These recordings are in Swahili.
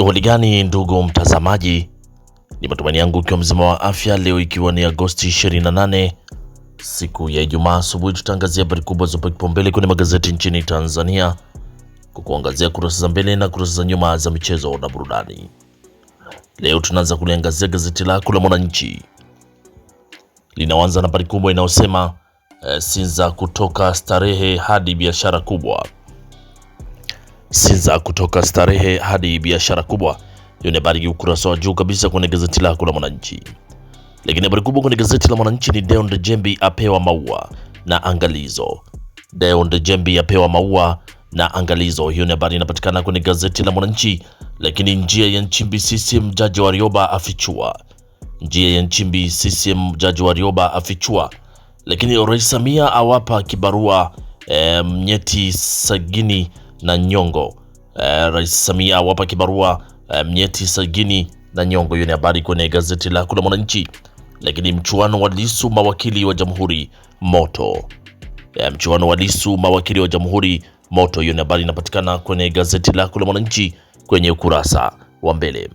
Hali gani ndugu mtazamaji, ni matumaini yangu ukiwa mzima wa afya. Leo ikiwa ni Agosti 28 siku ya Ijumaa asubuhi, tutaangazia habari kubwa zopa kipaumbele kwenye magazeti nchini Tanzania, kukuangazia kurasa za mbele na kurasa za nyuma za michezo na burudani. Leo tunaanza kuliangazia gazeti lako la Mwananchi. Linaanza na habari kubwa inayosema Sinza kutoka starehe hadi biashara kubwa. Sinza kutoka starehe hadi biashara kubwa. Hiyo ni habari ukurasa wa juu kabisa kwenye gazeti lako la Mwananchi. Lakini habari kubwa kwenye gazeti la Mwananchi ni Deo Ndejembi apewa maua na angalizo. Deo Ndejembi apewa maua na angalizo. Hiyo ni habari inapatikana kwenye gazeti la Mwananchi. Lakini njia ya Nchimbi CCM Jaji Warioba afichua. Njia ya Nchimbi CCM Jaji Warioba afichua. Lakini Rais Samia awapa kibarua Mnyeti Sagini na Nyongo. Rais Samia awapa kibarua Mnyeti Sagini na Nyongo. Hiyo ni habari kwenye gazeti lako la Mwananchi. Lakini mchuano wa Lissu mawakili wa Jamhuri moto. Mchuano wa Lissu mawakili wa Jamhuri moto. Hiyo ni habari inapatikana kwenye gazeti lako la Mwananchi kwenye ukurasa wa mbele.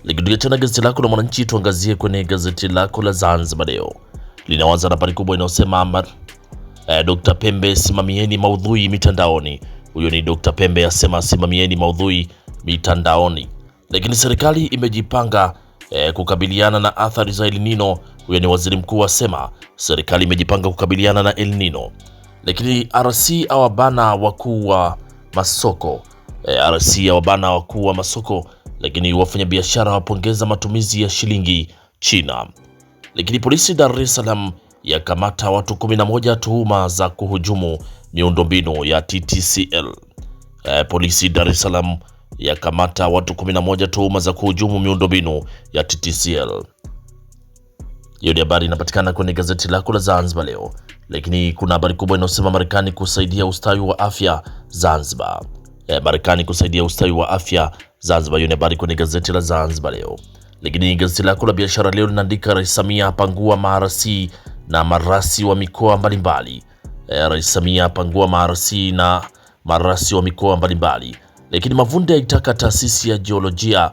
Lakini tena gazeti lako la Mwananchi tuangazie kwenye gazeti lako la Zanzibar Leo. Linaanza na habari kubwa inayosema Dr. Pembe simamieni maudhui mitandaoni. Huyo ni Dr. Pembe asema simamieni maudhui mitandaoni. Lakini serikali imejipanga kukabiliana na athari za El Nino. Huyo ni waziri mkuu asema serikali imejipanga kukabiliana na El Nino. Lakini RC awabana wakuu wa masoko. RC awabana wakuu wa masoko. Lakini wafanyabiashara wapongeza matumizi ya shilingi China. Lakini polisi Dar es Salaam yakamata watu 11 tuhuma za kuhujumu miundombinu ya TTCL. Polisi Dar es Salaam yakamata watu 11 tuhuma za kuhujumu miundombinu ya TTCL. Hiyo ni habari inapatikana kwenye gazeti lako la Zanzibar Leo. Lakini kuna habari kubwa inayosema Marekani kusaidia ustawi wa afya Zanzibar. Marekani kusaidia ustawi wa afya Zanzibar. Hiyo ni habari kwenye gazeti la Zanzibar Leo. Lakini gazeti lako la Biashara Leo linaandika Rais Samia apangua maarasi na marasi wa mikoa mbalimbali. Rais Samia apangua maarasi na marasi wa mikoa mbalimbali. Lakini Mavunde aitaka taasisi ya jiolojia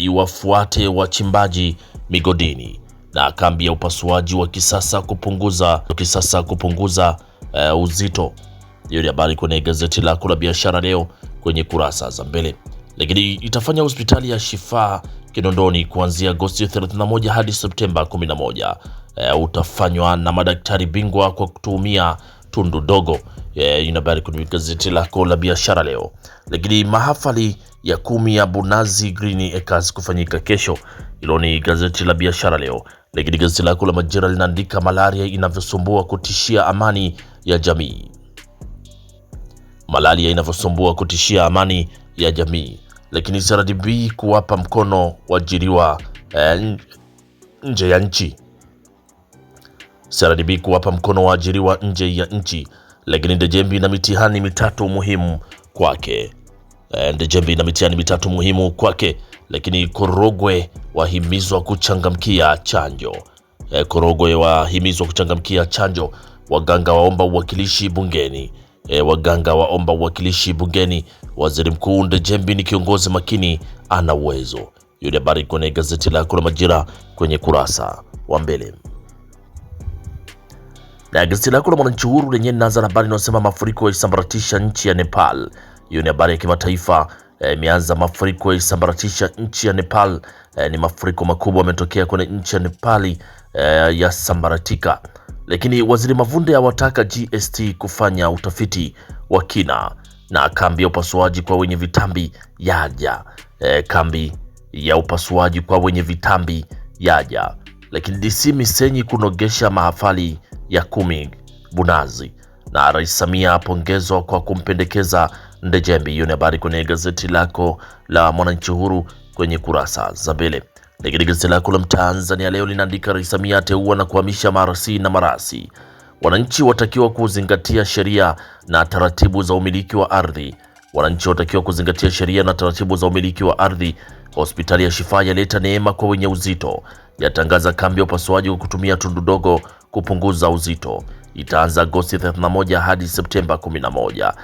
iwafuate wachimbaji migodini. Na kambi ya upasuaji wa kisasa kupunguza uzito. Hiyo ni habari kwenye gazeti lako la Biashara Leo kwenye kurasa za mbele. Lakini itafanya hospitali ya Shifaa Kinondoni kuanzia Agosti 31 hadi Septemba 11. Utafanywa na madaktari bingwa kwa kutumia tundu dogo. Ina habari kwenye gazeti lako la Biashara Leo. Lakini mahafali ya 10 ya Bunazi Green Acres kufanyika kesho. Hilo ni gazeti la Biashara Leo. Lakini gazeti lako la Majira linaandika malaria inavyosumbua kutishia amani ya jamii. Malaria inavyosumbua kutishia amani ya jamii. Lakini CRDB kuwapa mkono waajiriwa nje ya nchi. CRDB kuwapa mkono waajiriwa nje ya nchi. Lakini Ndejembi na mitihani mitatu muhimu kwake. Ndejembi na mitihani mitatu muhimu kwake. Lakini Korogwe wahimizwa kuchangamkia chanjo. Korogwe wahimizwa kuchangamkia chanjo. Waganga waomba uwakilishi bungeni. Waganga waomba uwakilishi bungeni. Waziri Mkuu Ndejembi ni kiongozi makini, ana uwezo. Hiyo ni habari kwenye gazeti lako la Majira kwenye kurasa wa mbele. Na gazeti lako la Mwananchi Huru lenye naanza na habari inayosema mafuriko yaisambaratisha nchi ya Nepal. Hiyo ni habari ya kimataifa. Imeanza mafuriko yaisambaratisha nchi ya Nepal. Ni mafuriko makubwa yametokea kwenye nchi ya Nepali ya sambaratika. Lakini waziri Mavunde awataka GST kufanya utafiti wa kina. Na kambi ya upasuaji kwa wenye vitambi yaja. Kambi ya upasuaji kwa wenye vitambi yaja. Lakini DC Misenyi kunogesha mahafali ya 10 Bunazi. Na Rais Samia apongezwa kwa kumpendekeza Ndejembi. Hiyo ni habari kwenye gazeti lako la Mwananchi Huru kwenye kurasa za mbele. Lakini gazeti lako la Mtanzania Leo linaandika Rais Samia ateua na kuhamisha marasi na marasi. Wananchi watakiwa kuzingatia sheria na taratibu za umiliki wa ardhi. Wananchi watakiwa kuzingatia sheria na taratibu za umiliki wa ardhi. Hospitali ya Shifaa yaleta neema kwa wenye uzito. Yatangaza kambi ya upasuaji kwa kutumia tundu dogo kupunguza uzito. Itaanza Agosti 31 hadi Septemba 11.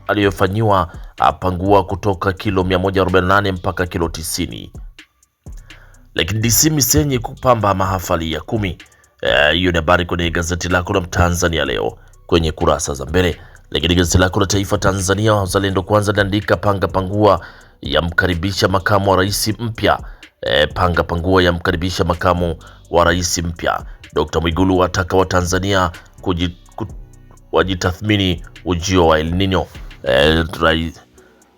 Aliyefanyiwa apangua kutoka kilo 148 mpaka kilo 90. Lakini DC Misenyi kupamba mahafali ya 10. Hiyo ni habari kwenye gazeti lako la Mtanzania leo kwenye kurasa za mbele. Lakini gazeti lako la Taifa Tanzania Wazalendo Kwanza liandika panga pangua ya mkaribisha makamu wa rais mpya. Panga pangua ya mkaribisha makamu wa rais mpya. Dr. Mwigulu ataka wa Tanzania wajitathmini ujio wa El Nino.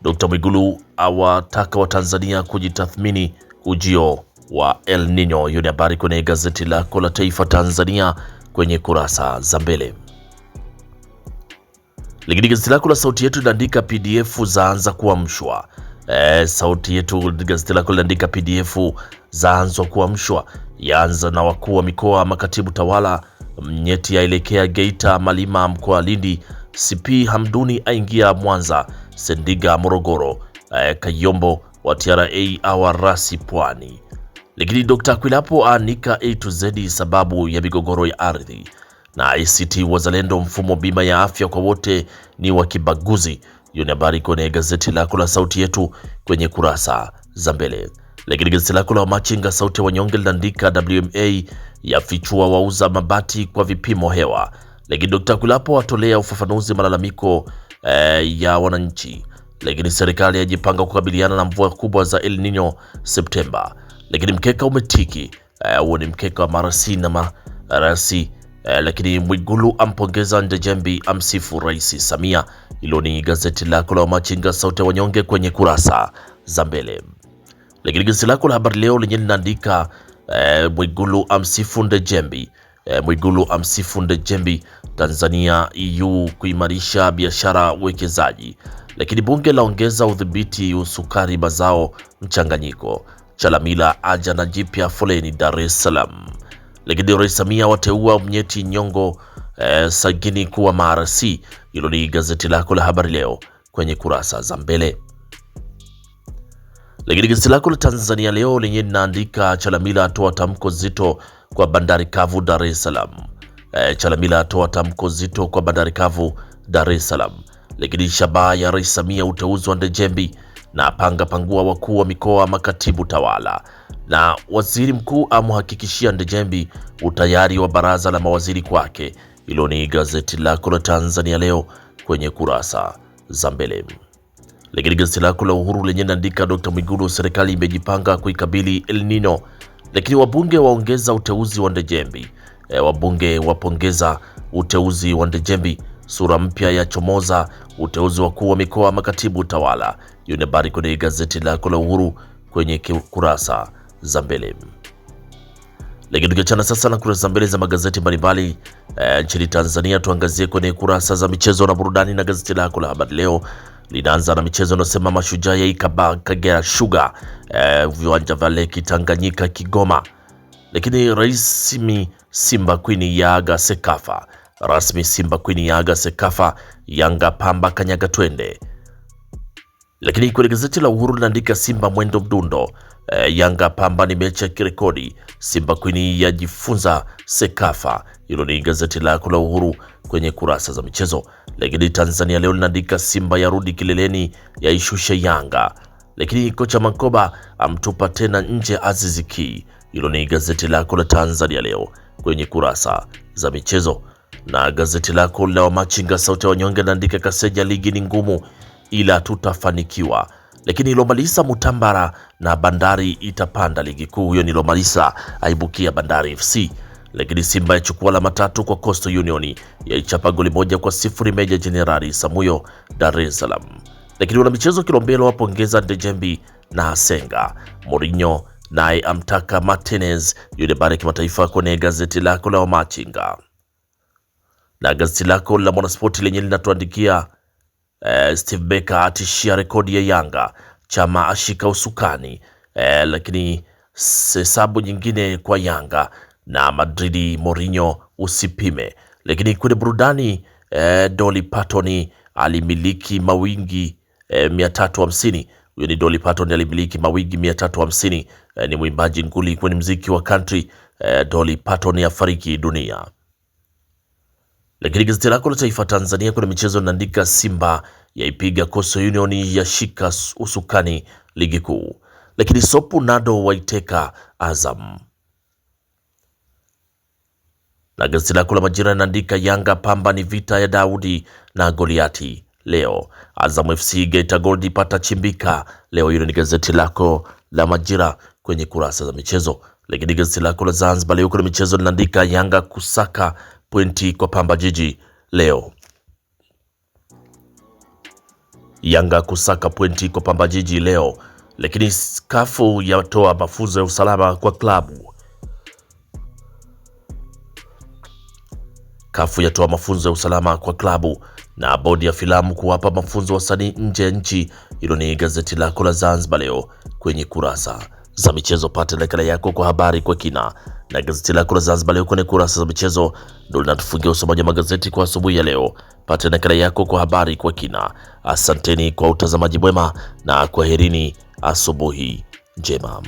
Dr. Mwigulu awataka wa Tanzania kujitathmini ujio wa El Nino. Hiyo ni habari kwenye gazeti lako la Taifa Tanzania kwenye kurasa za mbele. Lakini gazeti lako la Sauti Yetu linaandika PDF zaanza kuamshwa. Sauti Yetu gazeti lako linaandika PDF zaanza kuamshwa, yaanza na wakuu wa mikoa, makatibu tawala. Mnyeti yaelekea Geita, Malima mkoa Lindi, CP Hamduni aingia Mwanza, Sendiga Morogoro, Kayombo wa TRA awarasi Pwani. Lakini Dr. Kwilapo anika A to Z sababu ya migogoro ya ardhi. Na ACT Wazalendo mfumo bima ya afya kwa wote ni wa kibaguzi. Hiyo ni habari kwenye gazeti lako la Sauti Yetu kwenye kurasa za mbele. Lakini gazeti lako la Machinga Sauti ya Wanyonge linaandika WMA yafichua wauza mabati kwa vipimo hewa. Lakini Dr. Kwilapo atolea ufafanuzi malalamiko ya wananchi. Lakini serikali yajipanga kukabiliana na mvua kubwa za El Nino Septemba. Lakini mkeka umetiki, huo ni mkeka wa marasi na marasi. Lakini Mwigulu ampongeza Ndejembi amsifu Rais Samia. Hilo ni gazeti lako la Machinga Sauti ya Wanyonge kwenye kurasa za mbele. Lakini gazeti lako la Habari Leo lenye linaandika Mwigulu amsifu Ndejembi. Mwigulu amsifu Ndejembi, Tanzania EU kuimarisha biashara uwekezaji. Lakini bunge laongeza udhibiti usukari mazao mchanganyiko. Chalamila aja na jipya foleni Dar es Salaam. Lakini Rais Samia wateua Mnyeti Nyongo Sagini kuwa marasi. Hilo ni gazeti lako la Habari Leo kwenye kurasa za mbele. Lakini gazeti lako la Tanzania Leo lenye linaandika Chalamila atoa tamko zito kwa bandari kavu Dar es Salaam. Chalamila atoa tamko zito kwa bandari kavu Dar es Salaam. Lakini shabaha ya Rais Samia uteuzi wa Ndejembi na panga pangua wakuu wa mikoa, makatibu tawala. Na waziri mkuu amhakikishia Ndejembi utayari wa baraza la mawaziri kwake. Hilo ni gazeti lako la Tanzania Leo kwenye kurasa za mbele. Lakini gazeti lako la Uhuru lenye linaandika Dr. Mwigulu serikali imejipanga kuikabili El Nino. Lakini wabunge waongeza uteuzi wa Ndejembi. Wabunge wapongeza uteuzi wa Ndejembi. Sura mpya ya chomoza uteuzi wakuu wa mikoa, makatibu tawala. Hiyo ni habari kwenye gazeti lako la Uhuru kwenye kurasa za mbele. Lakini tukiachana sasa na kurasa za mbele za magazeti mbalimbali nchini Tanzania, tuangazie kwenye kurasa za michezo na burudani. Na gazeti lako la Habari Leo linaanza na michezo inasema Mashujaa ya Kagera Sugar viwanja vya Leki Tanganyika Kigoma. Lakini rasmi Simba Queen yaaga Sekafa. Rasmi Simba Queen yaaga Sekafa. Yanga Pamba kanyaga twende. Lakini kwenye gazeti la Uhuru linaandika Simba mwendo mdundo. Yanga Pamba ni mechi ya kirekodi. Simba Queen yajifunza Sekafa. Hilo ni gazeti lako la Uhuru kwenye kurasa za michezo. Lakini Tanzania Leo linaandika Simba yarudi kileleni yaishushe Yanga. Lakini kocha Mankoba amtupa tena nje Aziz Ki. Hilo ni gazeti lako la Tanzania Leo kwenye kurasa za michezo. Na gazeti lako la Machinga Sauti ya Wanyonge linaandika Kaseja ligi ni ngumu ila tutafanikiwa. Lakini Lomalisa Mutambara na Bandari itapanda ligi kuu. Huyo ni Lomalisa aibukia Bandari FC. Lakini Simba yachukua alama 3 kwa Coastal Union, yaichapa goli 1-0 Meja Jenerali Samuyo Dar es Salaam. Lakini wana michezo Kilombero wapongeza Ndejembi na Asenga. Mourinho naye amtaka Martinez. Hiyo ni habari ya kimataifa kwenye gazeti lako la Machinga. Na gazeti lako la Mwanaspoti lenye linatuandikia Steve Becker atishia rekodi ya Yanga, Chama ashika usukani. Lakini hesabu nyingine kwa Yanga na Madridi Mourinho usipime. Lakini kwenye burudani Dolly Parton alimiliki mawingi 350. Huyo ni Dolly Parton alimiliki mawingi 350. Ni mwimbaji nguli kwenye mziki wa country. Dolly Parton afariki dunia. Lakini gazeti lako la Taifa Tanzania kuna michezo linaandika Simba yaipiga Coastal Union ya shika usukani ligi kuu, lakini Sopu Nado waiteka Azam. Na gazeti lako la Majira linaandika Yanga Pamba ni vita ya Daudi na Goliati leo. Azam FC Geita Gold pata chimbika leo. Hilo ni gazeti lako la Majira kwenye kurasa za michezo. Lakini gazeti lako la Zanzibar Leo kuna michezo linaandika Yanga kusaka pointi kwa Pamba Jiji leo. Yanga kusaka pointi kwa Pamba Jiji leo. Lakini kafu yatoa mafunzo ya usalama kwa klabu. Kafu yatoa mafunzo ya usalama kwa klabu na bodi ya filamu kuwapa mafunzo wasanii nje ya nchi. Hilo ni gazeti lako la Zanzibar Leo kwenye kurasa za michezo. Pata nakala yako kwa habari kwa kina, na gazeti lako la Zanzibar Leo kwenye kurasa za michezo ndio linatufungia usomaji wa magazeti kwa asubuhi ya leo. Pata nakala yako kwa habari kwa kina. Asanteni kwa utazamaji mwema na kwaherini, asubuhi njema.